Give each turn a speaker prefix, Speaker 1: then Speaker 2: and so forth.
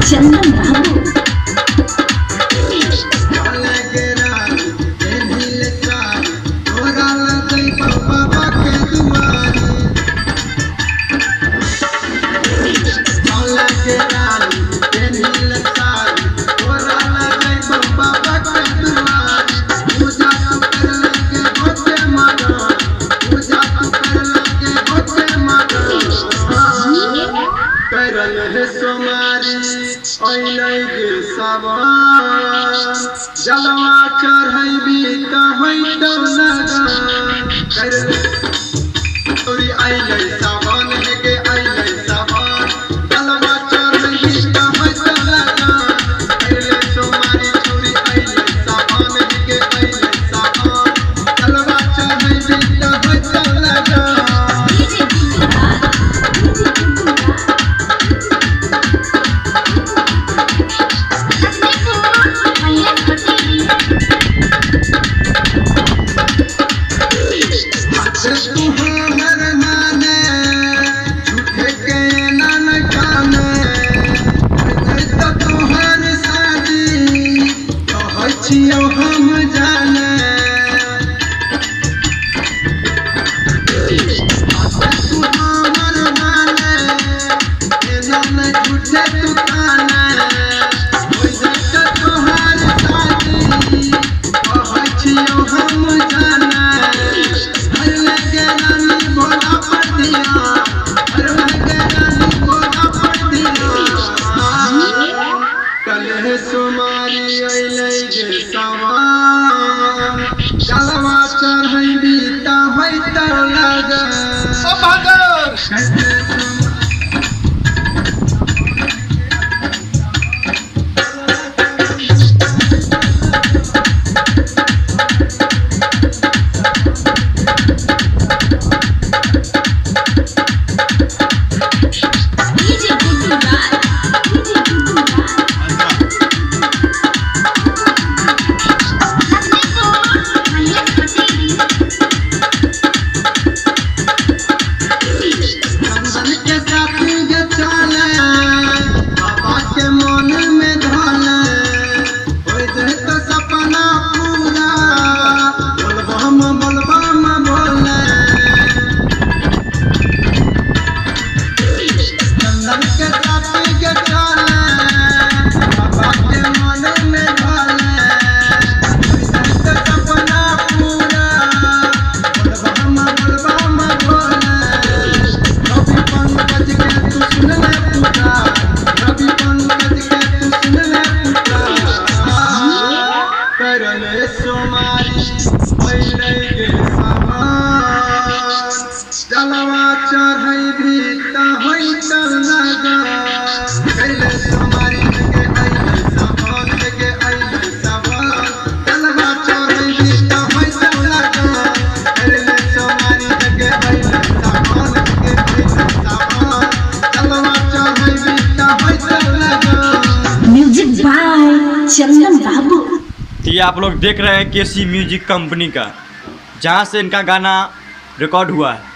Speaker 1: चंदन बाबू।
Speaker 2: जलवा चढ़ैबी त तोरी अइलै सावन के अइलै सावन जलवा चढ़ैबी त अइलै सोमारी चोरी अइलै सावन के अइलै सावन जलवा चढ़ैबी त हम जाने तू हमर माने झूठे तू काने तोहर शादी कहै छियौ हम जाने हर लगे रानी भोला पतिया हर लगे रानी भोला पतिया कले सोमारी अइलै गे सावन जलवा चढ़ैबी त होइतौ लगन ओ भागर जलवा चढ़ैबी त होइतौ लगन कैले सोमारी के अइलै सावन के अइलै सावन जलवा चढ़ैबी त होइतौ लगन कैले सोमारी के अइलै सावन के अइलै सावन जलवा चढ़ैबी त होइतौ लगन।
Speaker 1: म्यूजिक बाय चंदन बाबू।
Speaker 3: ये आप लोग देख रहे हैं केसी म्यूजिक कंपनी का, जहाँ से इनका गाना रिकॉर्ड हुआ है।